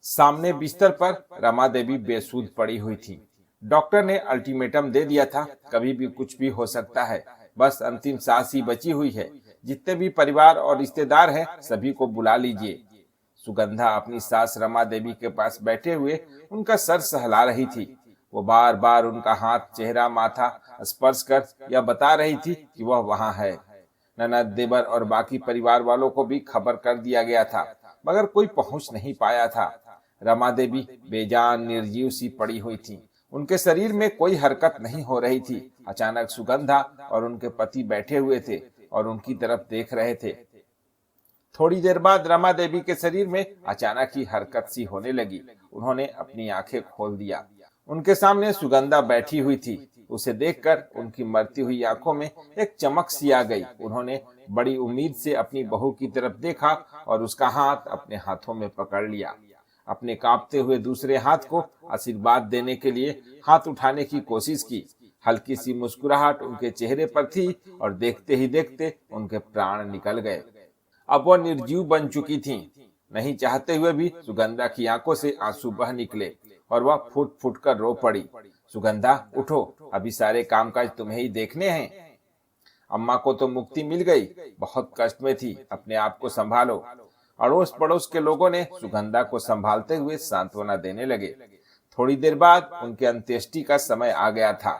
सामने बिस्तर पर रमा देवी बेसुध पड़ी हुई थी। डॉक्टर ने अल्टीमेटम दे दिया था, कभी भी कुछ भी हो सकता है, बस अंतिम सांस ही बची हुई है। जितने भी परिवार और रिश्तेदार हैं सभी को बुला लीजिए। सुगंधा अपनी सास रमा देवी के पास बैठे हुए उनका सर सहला रही थी। वो बार बार उनका हाथ, चेहरा, माथा स्पर्श कर यह बता रही थी कि वह वहां है। ननद, देवर और बाकी परिवार वालों को भी खबर कर दिया गया था, मगर कोई पहुंच नहीं पाया था। रमा देवी बेजान निर्जीव सी पड़ी हुई थी। उनके शरीर में कोई हरकत नहीं हो रही थी। अचानक सुगंधा और उनके पति बैठे हुए थे और उनकी तरफ देख रहे थे। थोड़ी देर बाद रमा देवी के शरीर में अचानक ही हरकत सी होने लगी। उन्होंने अपनी आंखें खोल दिया। उनके सामने सुगंधा बैठी हुई थी। उसे देखकर उनकी मरती हुई आंखों में एक चमक सी आ गई। उन्होंने बड़ी उम्मीद से अपनी बहू की तरफ देखा और उसका हाथ अपने हाथों में पकड़ लिया। अपने कांपते हुए दूसरे हाथ को आशीर्वाद देने के लिए हाथ उठाने की कोशिश की। हल्की सी मुस्कुराहट उनके चेहरे पर थी और देखते ही देखते उनके प्राण निकल गए। अब वह निर्जीव बन चुकी थीं। नहीं चाहते हुए भी सुगंधा की आंखों से आंसू बह निकले और वह फूट फूट कर रो पड़ी। सुगंधा, उठो, अभी सारे कामकाज तुम्हें ही देखने हैं। अम्मा को तो मुक्ति मिल गई, बहुत कष्ट में थी, अपने आप को संभालो। अड़ोस पड़ोस के लोगों ने सुगंधा को संभालते हुए सांत्वना देने लगे। थोड़ी देर बाद उनके अंत्येष्टि का समय आ गया था।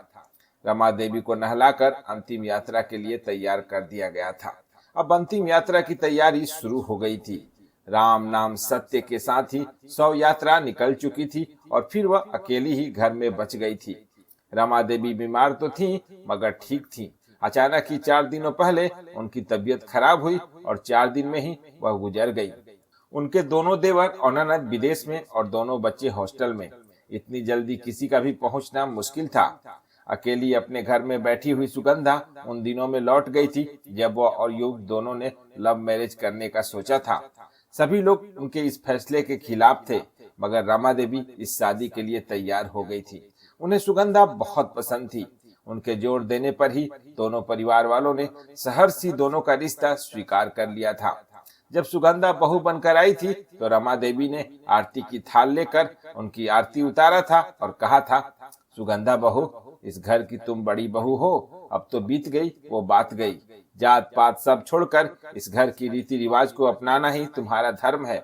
रमा देवी को नहलाकर अंतिम यात्रा के लिए तैयार कर दिया गया था। अब अंतिम यात्रा की तैयारी शुरू हो गई थी। राम नाम सत्य के साथ ही 100 यात्रा निकल चुकी थी और फिर वह अकेली ही घर में बच गई थी। रमा देवी बीमार तो थी मगर ठीक थी। अचानक ही 4 दिनों पहले उनकी तबीयत खराब हुई और 4 दिन में ही वह गुजर गई। उनके दोनों देवर और ननद विदेश में और दोनों बच्चे हॉस्टल में। इतनी जल्दी किसी का भी पहुंचना मुश्किल था। अकेली अपने घर में बैठी हुई सुगंधा उन दिनों में लौट गई थी जब वह और युग दोनों ने लव मैरिज करने का सोचा था। सभी लोग उनके इस फैसले के खिलाफ थे, मगर रमा देवी इस शादी के लिए तैयार हो गई थी। उन्हें सुगंधा बहुत पसंद थी। उनके जोर देने पर ही दोनों परिवार वालों ने सहर्ष ही दोनों का रिश्ता स्वीकार कर लिया था। जब सुगंधा बहू बनकर आई थी तो रमा देवी ने आरती की थाल लेकर उनकी आरती उतारा था और कहा था, सुगंधा बहू, इस घर की तुम बड़ी बहू हो। अब तो बीत गई वो बात गई। जात पात सब छोड़कर इस घर की रीति रिवाज को अपनाना ही तुम्हारा धर्म है।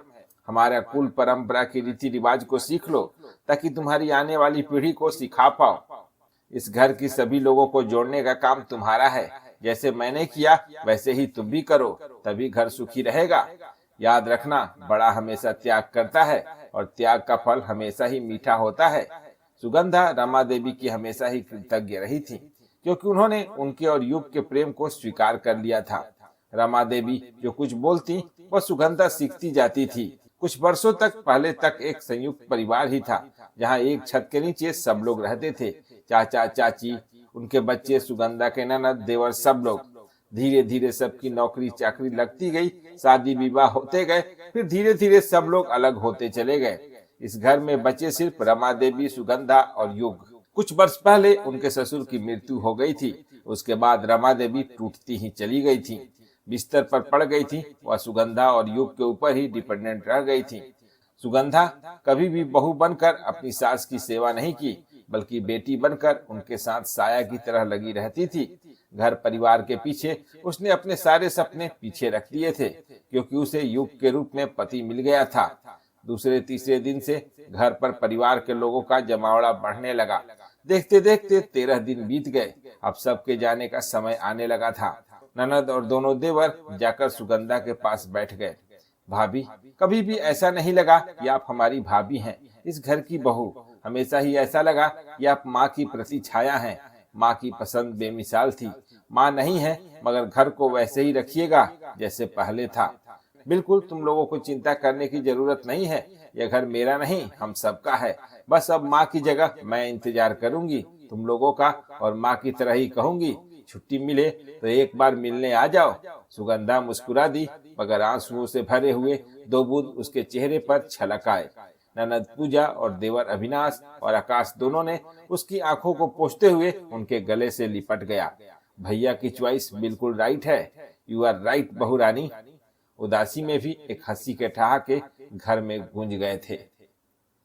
हमारा कुल परंपरा की रीति रिवाज को सीख लो ताकि तुम्हारी आने वाली पीढ़ी को सिखा पाओ। इस घर की सभी लोगों को जोड़ने का काम तुम्हारा है। जैसे मैंने किया वैसे ही तुम भी करो, तभी घर सुखी रहेगा। याद रखना, बड़ा हमेशा त्याग करता है और त्याग का फल हमेशा ही मीठा होता है। सुगंधा रमा देवी की हमेशा ही कृतज्ञ रही थी, क्योंकि उन्होंने उनके और युग के प्रेम को स्वीकार कर लिया था। रमा देवी जो कुछ बोलती वह सुगंधा सीखती जाती थी। कुछ वर्षों तक पहले तक एक संयुक्त परिवार ही था, जहाँ एक छत के नीचे सब लोग रहते थे। चाचा, चाची, उनके बच्चे, सुगंधा के ननद, देवर, सब लोग। धीरे धीरे सबकी नौकरी चाकरी लगती गई, शादी विवाह होते गए, फिर धीरे धीरे सब लोग अलग होते चले गए। इस घर में बचे सिर्फ रमा देवी, सुगंधा और युग। कुछ वर्ष पहले उनके ससुर की मृत्यु हो गई थी। उसके बाद रमा देवी टूटती ही चली गई थी, बिस्तर पर पड़ गई थी। वह सुगंधा और युग के ऊपर ही डिपेंडेंट रह गई थी। सुगंधा कभी भी बहू बनकर अपनी सास की सेवा नहीं की, बल्कि बेटी बनकर उनके साथ साया की तरह लगी रहती थी। घर परिवार के पीछे उसने अपने सारे सपने पीछे रख दिए थे, क्योंकि उसे युग के रूप में पति मिल गया था। दूसरे तीसरे दिन से घर पर परिवार के लोगों का जमावड़ा बढ़ने लगा। देखते देखते 13 दिन बीत गए। अब सबके जाने का समय आने लगा था। ननद और दोनों देवर जाकर सुगंधा के पास बैठ गए। भाभी, कभी भी ऐसा नहीं लगा कि आप हमारी भाभी हैं, इस घर की बहू। हमेशा ही ऐसा लगा कि आप माँ की प्रति छाया हैं। माँ की पसंद बेमिसाल थी। माँ नहीं है, मगर घर को वैसे ही रखिएगा जैसे पहले था। बिल्कुल तुम लोगों को चिंता करने की जरूरत नहीं है। यह घर मेरा नहीं, हम सबका है। बस अब माँ की जगह मैं इंतजार करूंगी तुम लोगों का, और माँ की तरह ही कहूंगी, छुट्टी मिले तो एक बार मिलने आ जाओ। सुगंधा मुस्कुरा दी, मगर आंसुओं से भरे हुए 2 बूंद उसके चेहरे पर छलक आए। ननद पूजा और देवर अविनाश और आकाश दोनों ने उसकी आंखों को पोंछते हुए उनके गले से लिपट गया। भैया की चॉइस बिल्कुल राइट है। यू आर राइट बहू रानी। उदासी में भी एक हंसी के ठहाके घर में गूंज गए थे।